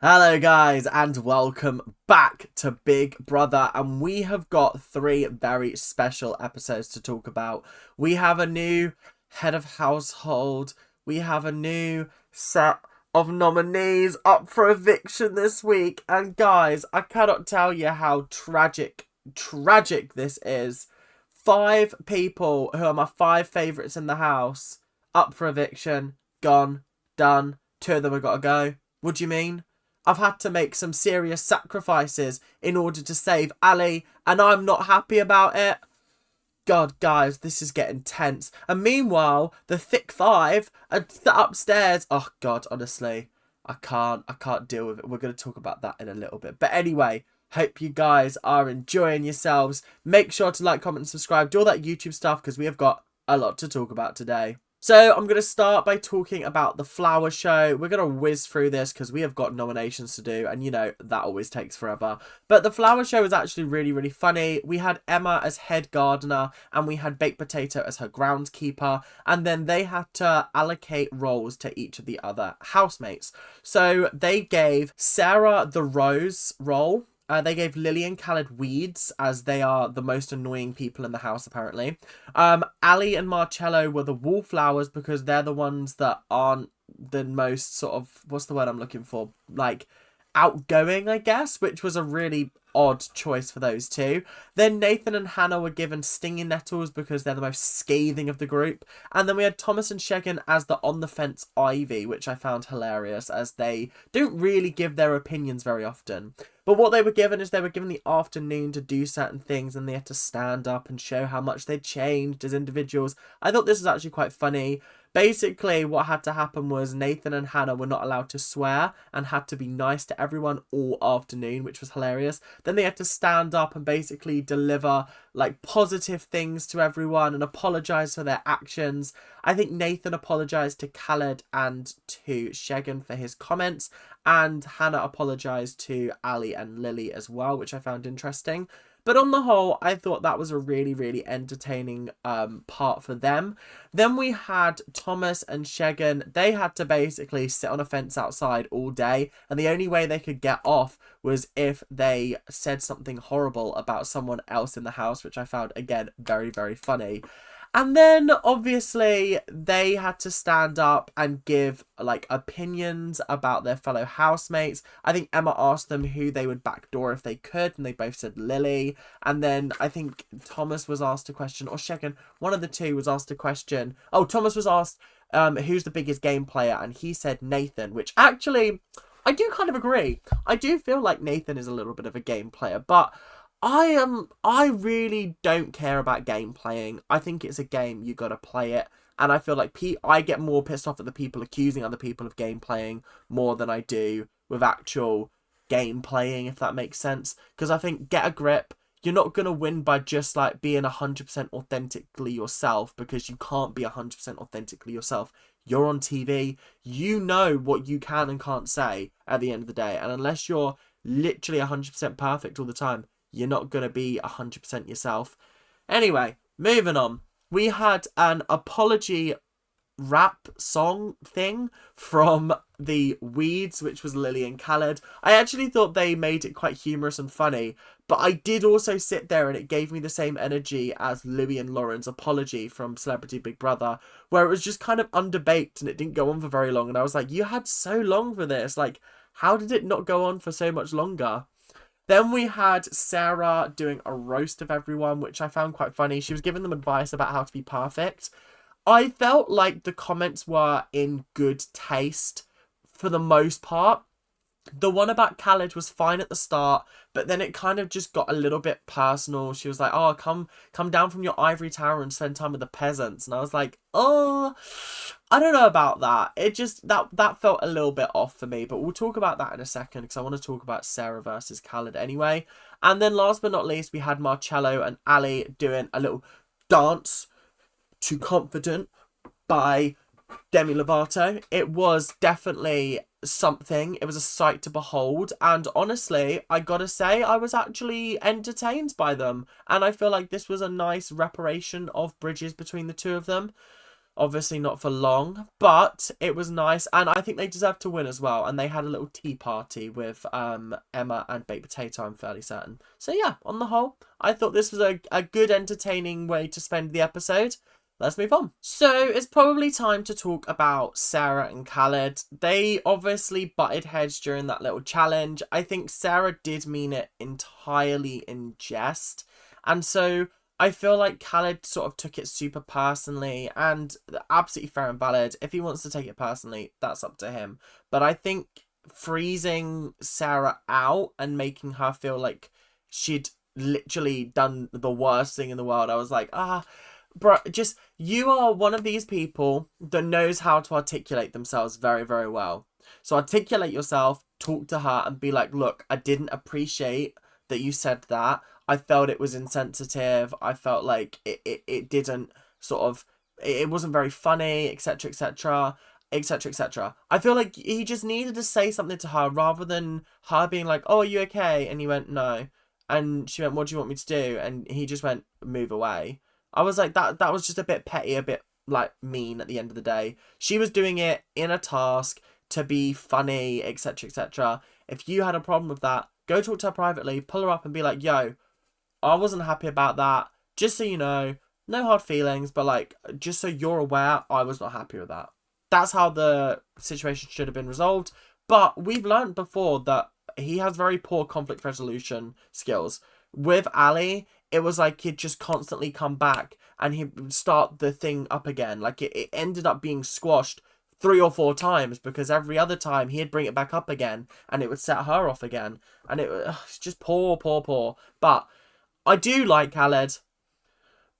Hello guys and welcome back to Big Brother, and we have got three very special episodes to talk about. We have a new head of household, we have a new set of nominees up for eviction this week, and guys, I cannot tell you how tragic this is. Five people who are my five favourites in the house up for eviction, gone, done. Two of them have got to go. What do you mean? I've had to make some serious sacrifices in order to save Ali, and I'm not happy about it. God, guys, this is getting tense. And meanwhile, the thick five are upstairs. Oh, God, honestly, I can't deal with it. We're going to talk about that in a little bit. But anyway, hope you guys are enjoying yourselves. Make sure to like, comment, and subscribe. Do all that YouTube stuff because we have got a lot to talk about today. So I'm going to start by talking about the flower show. We're going to whiz through this because we have got nominations to do, and you know, that always takes forever. But the flower show was actually really funny. We had Emma as head gardener, and we had Baked Potato as her groundskeeper, and then they had to allocate roles to each of the other housemates. So they gave Sarah the rose role. They gave Lily and Khalid weeds, as they are the most annoying people in the house, apparently. Ali and Marcello were the wallflowers because they're the ones that aren't the most sort of, what's the word I'm looking for? Like, outgoing, I guess, which was a really odd choice for those two. Then Nathan and Hannah were given stinging nettles because they're the most scathing of the group. And then we had Thomas and Shegan as the on-the-fence Ivy, which I found hilarious, as they don't really give their opinions very often. But what they were given is they were given the afternoon to do certain things, and they had to stand up and show how much they'd changed as individuals. I thought this was actually quite funny. Basically, what had to happen was Nathan and Hannah were not allowed to swear and had to be nice to everyone all afternoon, which was hilarious. Then they had to stand up and basically deliver like positive things to everyone and apologise for their actions. I think Nathan apologised to Khalid and to Shegan for his comments, and Hannah apologised to Ali and Lily as well, which I found interesting. But on the whole, I thought that was a really entertaining part for them. Then we had Thomas and Shegan. They had to basically sit on a fence outside all day, and the only way they could get off was if they said something horrible about someone else in the house, which I found, again, very funny. And then, obviously, they had to stand up and give, like, opinions about their fellow housemates. I think Emma asked them who they would backdoor if they could, and they both said Lily. And then I think Thomas was asked a question, or Shegan, one of the two was asked a question. Oh, Thomas was asked, who's the biggest game player? And he said Nathan, which actually, I do kind of agree. I do feel like Nathan is a little bit of a game player, but I really don't care about game playing. I think it's a game, you gotta play it. And I feel like I get more pissed off at the people accusing other people of game playing more than I do with actual game playing, if that makes sense. Because I think, get a grip. You're not gonna win by just like being 100% authentically yourself, because you can't be 100% authentically yourself. You're on TV. You know what you can and can't say at the end of the day. And unless you're literally 100% perfect all the time, you're not going to be 100% yourself. Anyway, moving on. We had an apology rap song thing from the Weeds, which was Lily and Khalid. I actually thought they made it quite humorous and funny, but I did also sit there and it gave me the same energy as Louis and Lauren's apology from Celebrity Big Brother, where it was just kind of underbaked and it didn't go on for very long. And I was like, you had so long for this. Like, how did it not go on for so much longer? Then we had Sarah doing a roast of everyone, which I found quite funny. She was giving them advice about how to be perfect. I felt like the comments were in good taste for the most part. The one about Khalid was fine at the start, but then it kind of just got a little bit personal. She was like, oh, come down from your ivory tower and spend time with the peasants. And I was like, oh, I don't know about that. It just, that felt a little bit off for me, but we'll talk about that in a second because I want to talk about Sarah versus Khalid anyway. And then last but not least, we had Marcello and Ali doing a little dance to Confident by Demi Lovato. It was definitely something. It was a sight to behold, and honestly, I gotta say, I was actually entertained by them, and I feel like this was a nice reparation of bridges between the two of them. Obviously not for long, but it was nice, and I think they deserved to win as well. And they had a little tea party with Emma and Baked Potato, I'm fairly certain. So yeah, on the whole, I thought this was a good, entertaining way to spend the episode. Let's move on. So it's probably time to talk about Sarah and Khalid. They obviously butted heads during that little challenge. I think Sarah did mean it entirely in jest, and so I feel like Khalid sort of took it super personally, and absolutely fair and valid. If he wants to take it personally, that's up to him. But I think freezing Sarah out and making her feel like she'd literally done the worst thing in the world, I was like, bro, just, you are one of these people that knows how to articulate themselves very, very well. So articulate yourself, talk to her, and be like, look, I didn't appreciate that you said that. I felt it was insensitive. I felt like it didn't sort of, it wasn't very funny, etc, etc, etc, etc. I feel like he just needed to say something to her rather than her being like, oh, are you okay? And he went, no. And she went, what do you want me to do? And he just went, move away. I was like, that was just a bit petty, a bit like mean at the end of the day. She was doing it in a task to be funny, etc, etc. If you had a problem with that, go talk to her privately, pull her up and be like, yo, I wasn't happy about that. Just so you know, no hard feelings, but like, just so you're aware, I was not happy with that. That's how the situation should have been resolved. But we've learned before that he has very poor conflict resolution skills. With Ali, it was like he'd just constantly come back and he'd start the thing up again. Like it ended up being squashed 3 or 4 times because every other time he'd bring it back up again and it would set her off again. And it's just poor. But I do like Khalid,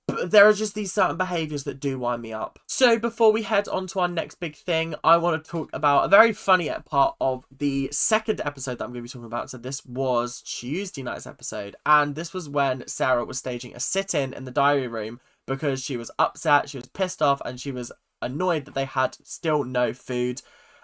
but there are just these certain behaviours that do wind me up. So before we head on to our next big thing, I want to talk about a very funny part of the second episode that I'm going to be talking about. So this was Tuesday night's episode, and this was when Sarah was staging a sit-in in the diary room because she was upset, she was pissed off, and she was annoyed that they had still no food.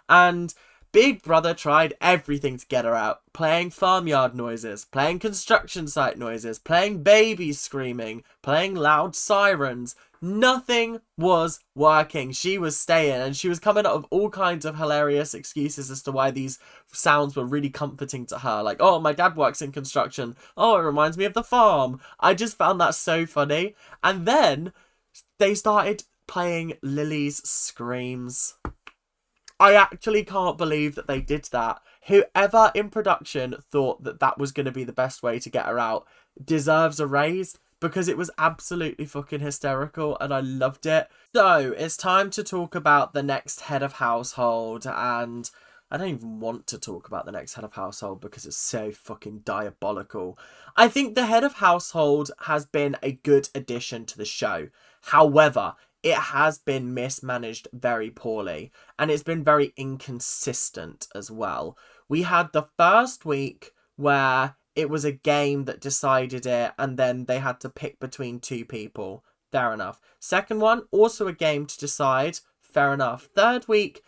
And Big Brother tried everything to get her out. Playing farmyard noises, playing construction site noises, playing babies screaming, playing loud sirens. Nothing was working. She was staying, and she was coming up with all kinds of hilarious excuses as to why these sounds were really comforting to her. Like, oh, my dad works in construction. Oh, it reminds me of the farm. I just found that so funny. And then they started playing Lily's screams. I actually can't believe that they did that. Whoever in production thought that that was going to be the best way to get her out deserves a raise, because it was absolutely fucking hysterical and I loved it. So it's time to talk about the next head of household, and I don't even want to talk about the next head of household because it's so fucking diabolical. I think the head of household has been a good addition to the show. However, it has been mismanaged very poorly, and it's been very inconsistent as well. We had the first week where it was a game that decided it, and then they had to pick between 2 people. Fair enough. Second one, also a game to decide. Fair enough. Third week,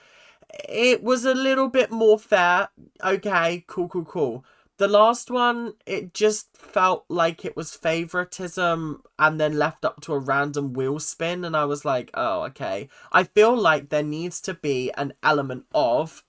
it was a little bit more fair. Okay, cool. The last one, it just felt like it was favoritism and then left up to a random wheel spin. And I was like, oh, okay. I feel like there needs to be an element of,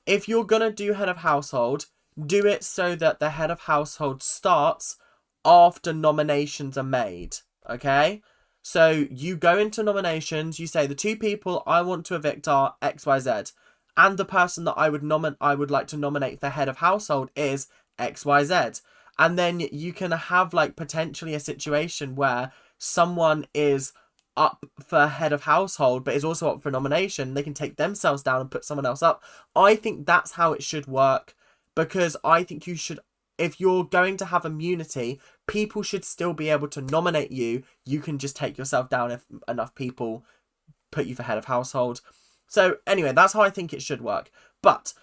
if you're going to do head of household, do it so that the head of household starts after nominations are made. Okay? So you go into nominations, you say the 2 people I want to evict are XYZ. And the person that I would like to nominate for head of household is XYZ. And then you can have like potentially a situation where someone is up for head of household but is also up for nomination. They can take themselves down and put someone else up. I think that's how it should work, because I think you should, if you're going to have immunity, people should still be able to nominate you. You can just take yourself down if enough people put you for head of household. So anyway, that's how I think it should work. But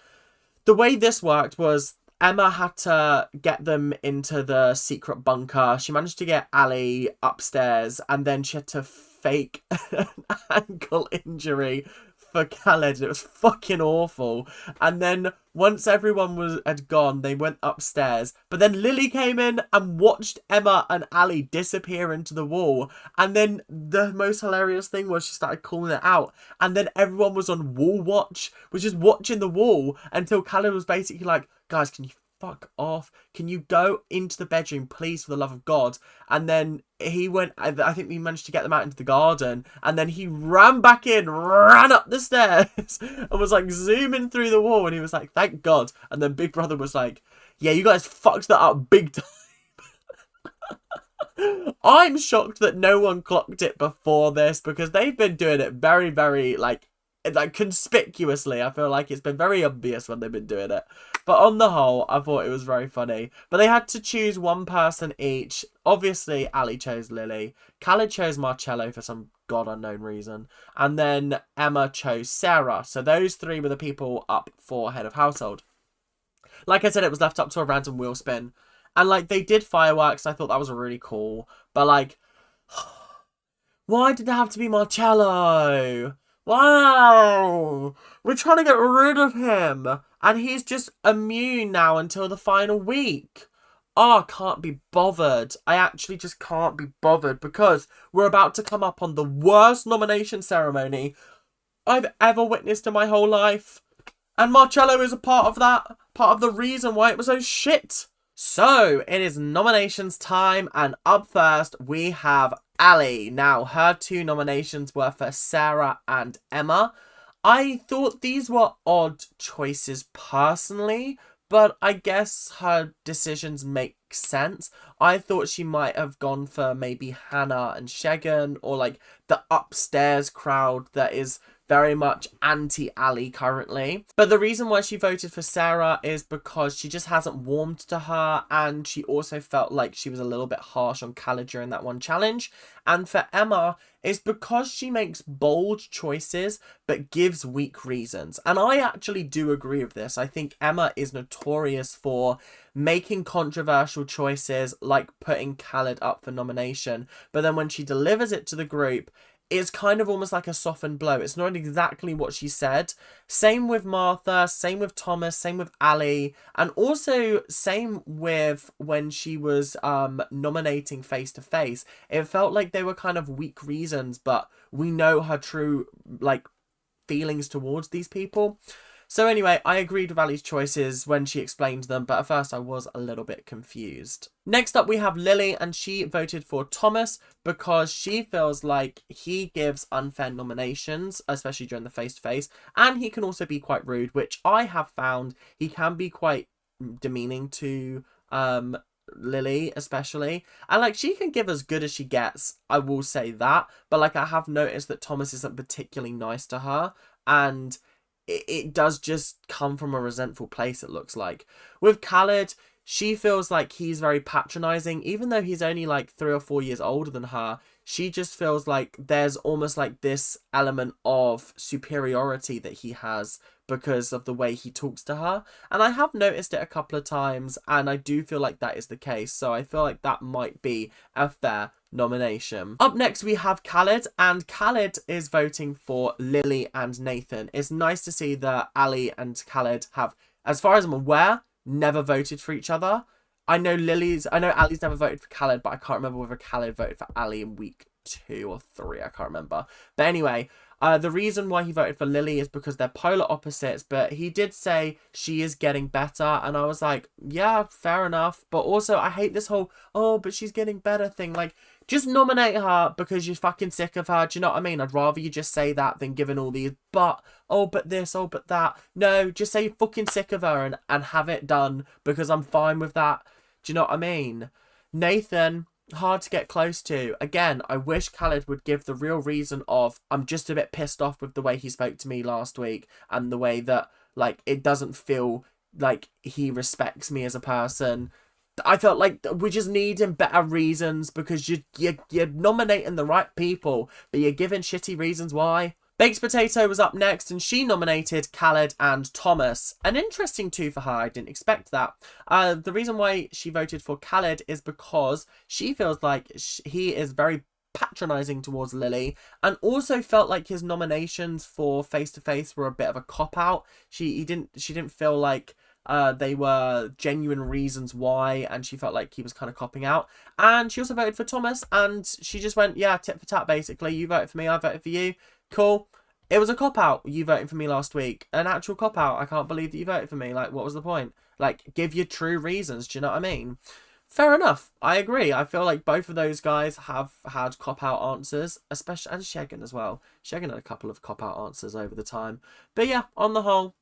the way this worked was Emma had to get them into the secret bunker. She managed to get Ali upstairs, and then she had to fake an ankle injury for Khalid, and it was fucking awful. And then once everyone had gone, they went upstairs. But then Lily came in and watched Emma and Ali disappear into the wall. And then the most hilarious thing was she started calling it out. And then everyone was on wall watch, was just watching the wall until Khalid was basically like, guys, can you fuck off? Can you go into the bedroom, please, for the love of God? And then he went, I think we managed to get them out into the garden, and then he ran back in, ran up the stairs, and was like zooming through the wall, and he was like, thank God. And then Big Brother was like, yeah, you guys fucked that up big time. I'm shocked that no one clocked it before this, because they've been doing it very, very, like conspicuously. I feel like it's been very obvious when they've been doing it. But on the whole, I thought it was very funny. But they had to choose one person each. Obviously, Ali chose Lily. Khalid chose Marcello for some god unknown reason. And then Emma chose Sarah. So those three were the people up for head of household. Like I said, it was left up to a random wheel spin. And like they did fireworks. I thought that was really cool. But like, why did it have to be Marcello? Wow, we're trying to get rid of him, and he's just immune now until the final week. Oh, I can't be bothered. I actually just can't be bothered, because we're about to come up on the worst nomination ceremony I've ever witnessed in my whole life. And Marcello is a part of that, part of the reason why it was so shit. So, it is nominations time, and up first we have Ali. Now, her two nominations were for Sarah and Emma. I thought these were odd choices personally, but I guess her decisions make sense. I thought she might have gone for maybe Hannah and Shegan, or like the upstairs crowd that is very much anti-Ali currently. But the reason why she voted for Sarah is because she just hasn't warmed to her, and she also felt like she was a little bit harsh on Khalid during that one challenge. And for Emma, it's because she makes bold choices but gives weak reasons. And I actually do agree with this. I think Emma is notorious for making controversial choices, like putting Khalid up for nomination, but then when she delivers it to the group, it's kind of almost like a softened blow. It's not exactly what she said. Same with Martha, same with Thomas, same with Ali, and also same with when she was nominating Face to Face. It felt like they were kind of weak reasons, but we know her true like feelings towards these people. So anyway, I agreed with Ali's choices when she explained them, but at first I was a little bit confused. Next up we have Lily, and she voted for Thomas because she feels like he gives unfair nominations, especially during the face-to-face, and he can also be quite rude, which I have found he can be quite demeaning to Lily especially, and like she can give as good as she gets, I will say that, but like I have noticed that Thomas isn't particularly nice to her, and it does just come from a resentful place, it looks like. With Khalid, she feels like he's very patronizing, even though he's only like 3 or 4 years older than her. She just feels like there's almost like this element of superiority that he has because of the way he talks to her. And I have noticed it a couple of times, and I do feel like that is the case. So I feel like that might be a fair nomination. Up next we have Khalid, and Khalid is voting for Lily and Nathan. It's nice to see that Ali and Khalid have, as far as I'm aware, never voted for each other. I know Ali's never voted for Khalid, but I can't remember whether Khalid voted for Ali in week 2 or 3. I can't remember. But anyway, the reason why he voted for Lily is because they're polar opposites, but he did say she is getting better, and I was like, yeah, fair enough. But also, I hate this whole, oh, but she's getting better thing. Like, just nominate her because you're fucking sick of her. Do you know what I mean? I'd rather you just say that than giving all these, but, oh, but this, oh, but that. No, just say you're fucking sick of her and have it done, because I'm fine with that. Do you know what I mean? Nathan, hard to get close to. Again, I wish Khalid would give the real reason of, I'm just a bit pissed off with the way he spoke to me last week, and the way that, like, it doesn't feel like he respects me as a person. I felt like we just need him better reasons, because you're nominating the right people, but you're giving shitty reasons why. Baked Potato was up next, and she nominated Khalid and Thomas. An interesting two for her, I didn't expect that. The reason why she voted for Khalid is because she feels like he is very patronizing towards Lily, and also felt like his nominations for Face to Face were a bit of a cop out. She didn't feel like they were genuine reasons why, and she felt like he was kind of copping out. And she also voted for Thomas, and she just went, yeah, tit for tat, basically. You voted for me, I voted for you. Cool. It was a cop out. You voted for me last week. An actual cop out. I can't believe that you voted for me. Like, what was the point? Like, give your true reasons. Do you know what I mean? Fair enough. I agree. I feel like both of those guys have had cop-out answers, especially, and Shegan as well. Shegan had a couple of cop-out answers over the time. But yeah, on the whole,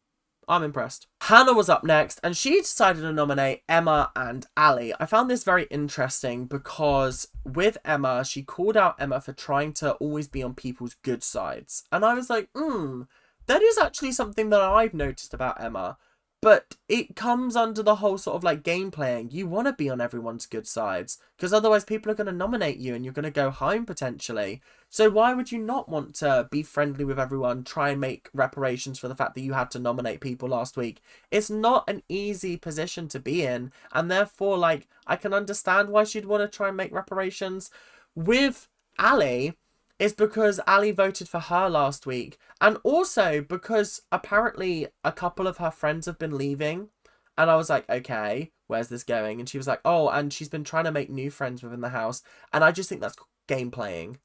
I'm impressed. Hannah was up next, and she decided to nominate Emma and Ali. I found this very interesting because with Emma, she called out Emma for trying to always be on people's good sides. And I was like, that is actually something that I've noticed about Emma. But it comes under the whole sort of like game playing. You want to be on everyone's good sides because otherwise people are going to nominate you and you're going to go home potentially. So why would you not want to be friendly with everyone, try and make reparations for the fact that you had to nominate people last week? It's not an easy position to be in, and therefore, like, I can understand why she'd want to try and make reparations. With Ali, is because Ali voted for her last week. And also because apparently a couple of her friends have been leaving. And I was like, okay, where's this going? And she was like, oh, and she's been trying to make new friends within the house. And I just think that's game playing.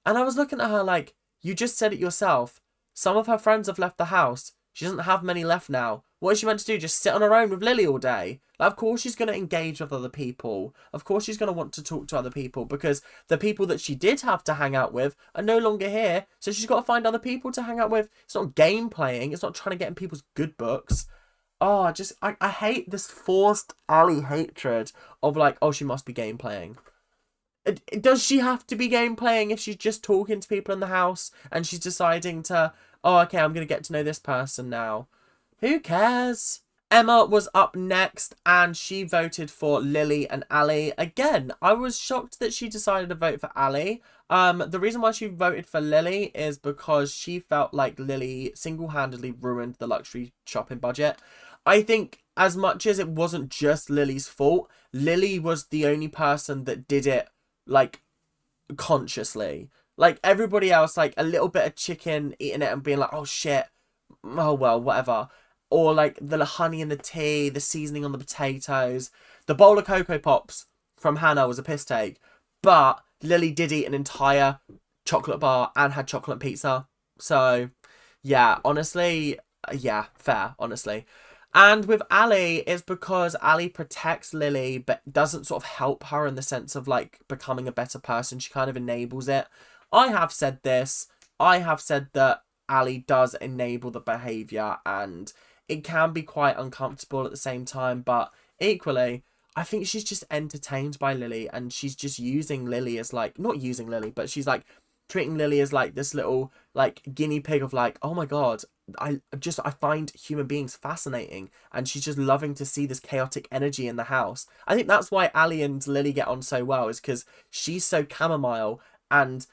And I was looking at her like, you just said it yourself. Some of her friends have left the house. She doesn't have many left now. What is she meant to do? Just sit on her own with Lily all day? Like, of course she's going to engage with other people. Of course she's going to want to talk to other people because the people that she did have to hang out with are no longer here. So she's got to find other people to hang out with. It's not game playing. It's not trying to get in people's good books. Oh, I hate this forced Ali hatred of like, oh, she must be game playing. Does she have to be game playing if she's just talking to people in the house and she's deciding to, oh, okay, I'm going to get to know this person now? Who cares? Emma was up next and she voted for Lily and Ali. Again, I was shocked that she decided to vote for Ali. The reason why she voted for Lily is because she felt like Lily single-handedly ruined the luxury shopping budget. I think as much as it wasn't just Lily's fault, Lily was the only person that did it, like, consciously. Like, everybody else, like, a little bit of chicken, eating it and being like, oh, shit, oh, well, whatever. Or, like, the honey in the tea, the seasoning on the potatoes. The bowl of Cocoa Pops from Hannah was a piss take. But Lily did eat an entire chocolate bar and had chocolate pizza. So, yeah, honestly, yeah, fair, honestly. And with Ali, it's because Ali protects Lily, but doesn't sort of help her in the sense of, like, becoming a better person. She kind of enables it. I have said this. I have said that Ali does enable the behaviour, and it can be quite uncomfortable at the same time, but equally, I think she's just entertained by Lily, and she's just using Lily as, like, not using Lily, but she's, like, treating Lily as, like, this little, like, guinea pig of, like, oh my god, I find human beings fascinating, and she's just loving to see this chaotic energy in the house. I think that's why Ali and Lily get on so well, is because she's so chamomile, and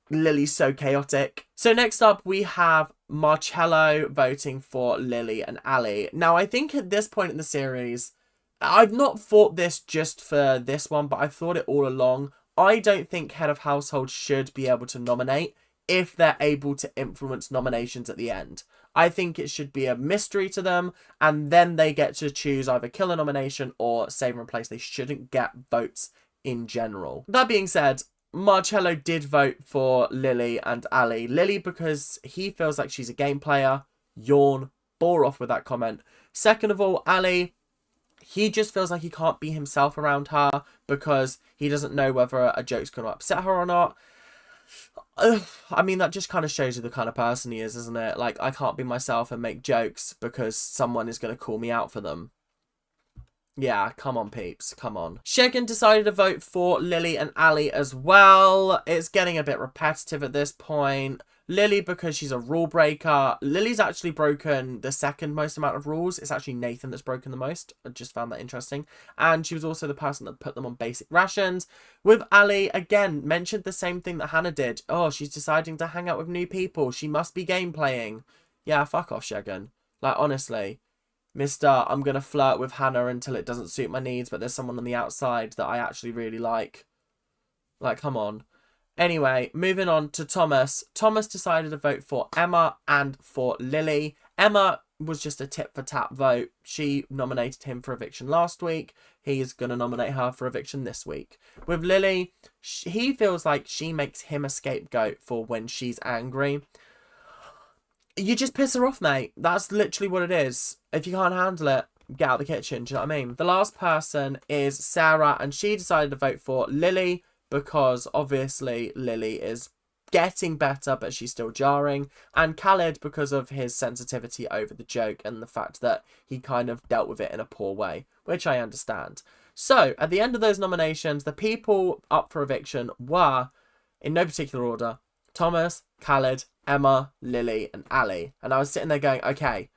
Lily's so chaotic. So next up, we have Marcello voting for Lily and Ali. Now, I think at this point in the series, I've not thought this just for this one, but I've thought it all along. I don't think Head of Household should be able to nominate if they're able to influence nominations at the end. I think it should be a mystery to them, and then they get to choose either kill a nomination or save and replace. They shouldn't get votes in general. That being said, Marcello did vote for Lily and Ali. Lily because he feels like she's a game player. Yawn. Bore off with that comment. Second of all, Ali, he just feels like he can't be himself around her because he doesn't know whether a joke's going to upset her or not. I mean, that just kind of shows you the kind of person he is, isn't it? Like, I can't be myself and make jokes because someone is going to call me out for them. Yeah, come on, peeps. Come on. Shegan decided to vote for Lily and Ali as well. It's getting a bit repetitive at this point. Lily because she's a rule breaker. Lily's actually broken the second most amount of rules. It's actually Nathan that's broken the most. I just found that interesting. And she was also the person that put them on basic rations. With Ali, again, mentioned the same thing that Hannah did. Oh, she's deciding to hang out with new people. She must be game playing. Yeah, fuck off, Shegan. Like, honestly. Mr. I'm going to flirt with Hannah until it doesn't suit my needs, but there's someone on the outside that I actually really like. Like, come on. Anyway, moving on to Thomas. Thomas decided to vote for Emma and for Lily. Emma was just a tit for tat vote. She nominated him for eviction last week. He's going to nominate her for eviction this week. With Lily, he feels like she makes him a scapegoat for when she's angry. You just piss her off, mate. That's literally what it is. If you can't handle it, get out of the kitchen. Do you know what I mean? The last person is Sarah, and she decided to vote for Lily because obviously Lily is getting better, but she's still jarring. And Khalid because of his sensitivity over the joke and the fact that he kind of dealt with it in a poor way, which I understand. So, at the end of those nominations, the people up for eviction were, in no particular order, Thomas, Khalid, Emma, Lily, and Ali. And I was sitting there going, okay,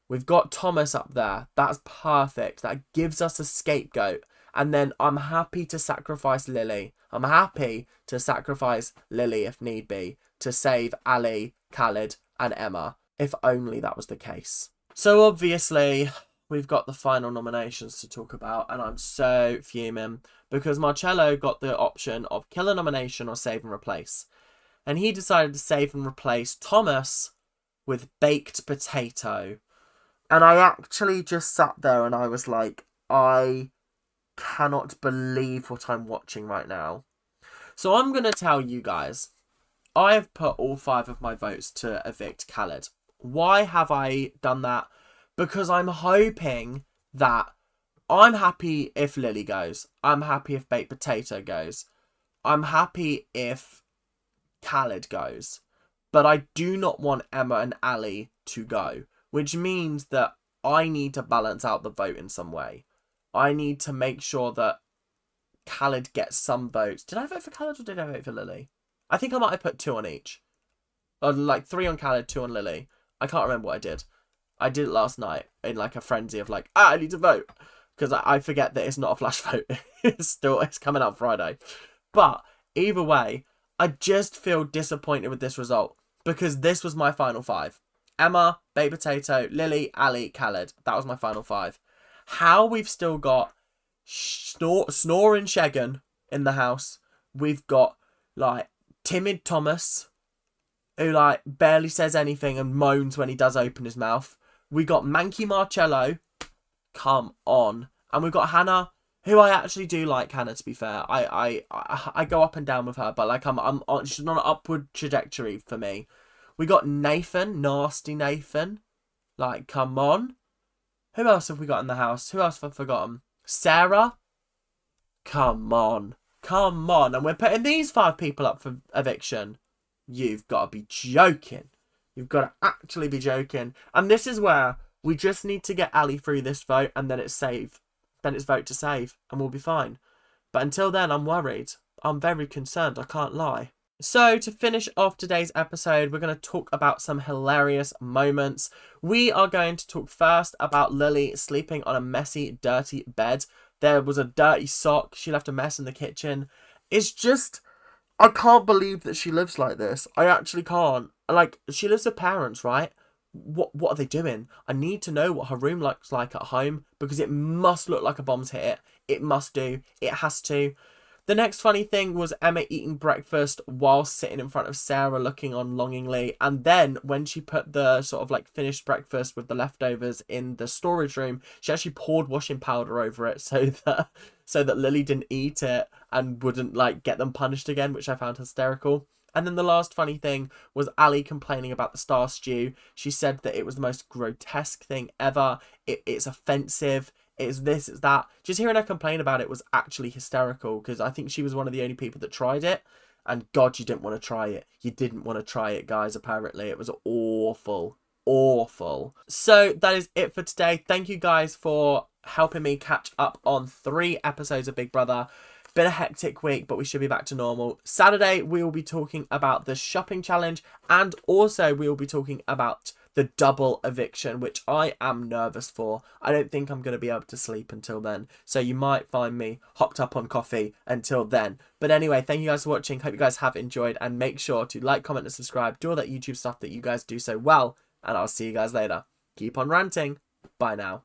we've got Thomas up there. That's perfect. That gives us a scapegoat. And then I'm happy to sacrifice Lily. I'm happy to sacrifice Lily if need be to save Ali, Khalid, and Emma. If only that was the case. So obviously, we've got the final nominations to talk about. And I'm so fuming because Marcello got the option of kill a nomination or save and replace. And he decided to save and replace Thomas with baked potato. And I actually just sat there and I was like, I cannot believe what I'm watching right now. So I'm going to tell you guys, I have put all 5 of my votes to evict Khalid. Why have I done that? Because I'm hoping that I'm happy if Lily goes. I'm happy if baked potato goes. I'm happy if Khalid goes. But I do not want Emma and Ali to go. Which means that I need to balance out the vote in some way. I need to make sure that Khalid gets some votes. Did I vote for Khalid or did I vote for Lily? I think I might have put 2 on each. Or like 3 on Khalid, 2 on Lily. I can't remember what I did. I did it last night in like a frenzy of like, I need to vote. Because I forget that it's not a flash vote. It's coming out Friday. But either way, I just feel disappointed with this result. Because this was my final 5. Emma, baked potato, Lily, Ali, Khalid. That was my final 5. How we've still got snoring Shegan in the house. We've got like timid Thomas, who like barely says anything and moans when he does open his mouth. We got manky Marcello. Come on. And we've got Hannah, who I actually do like Hannah, to be fair. I go up and down with her, but like I'm on, she's on an upward trajectory for me. We got Nathan, nasty Nathan. Like, come on. Who else have we got in the house? Who else have I forgotten? Sarah? Come on. Come on. And we're putting these 5 people up for eviction. You've got to be joking. You've got to actually be joking. And this is where we just need to get Ali through this vote and then it's save. Then it's vote to save and we'll be fine. But until then, I'm worried. I'm very concerned. I can't lie. So, to finish off today's episode, we're going to talk about some hilarious moments. We are going to talk first about Lily sleeping on a messy, dirty bed. There was a dirty sock. She left a mess in the kitchen. It's just, I can't believe that she lives like this. I actually can't. Like, she lives with parents, right? What are they doing? I need to know what her room looks like at home because it must look like a bomb's hit it. It must do. It has to. The next funny thing was Emma eating breakfast while sitting in front of Sarah looking on longingly. And then when she put the sort of like finished breakfast with the leftovers in the storage room, she actually poured washing powder over it so that Lily didn't eat it and wouldn't like get them punished again, which I found hysterical. And then the last funny thing was Ali complaining about the star stew. She said that it was the most grotesque thing ever. It's offensive. It's this, it's that. Just hearing her complain about it was actually hysterical because I think she was one of the only people that tried it. And God, you didn't want to try it. You didn't want to try it, guys, apparently. It was awful. Awful. So that is it for today. Thank you guys for helping me catch up on 3 episodes of Big Brother. Been a hectic week, but we should be back to normal. Saturday, we will be talking about the shopping challenge. And also, we will be talking about the double eviction, which I am nervous for. I don't think I'm going to be able to sleep until then. So you might find me hopped up on coffee until then. But anyway, thank you guys for watching. Hope you guys have enjoyed. And make sure to like, comment, and subscribe. Do all that YouTube stuff that you guys do so well. And I'll see you guys later. Keep on ranting. Bye now.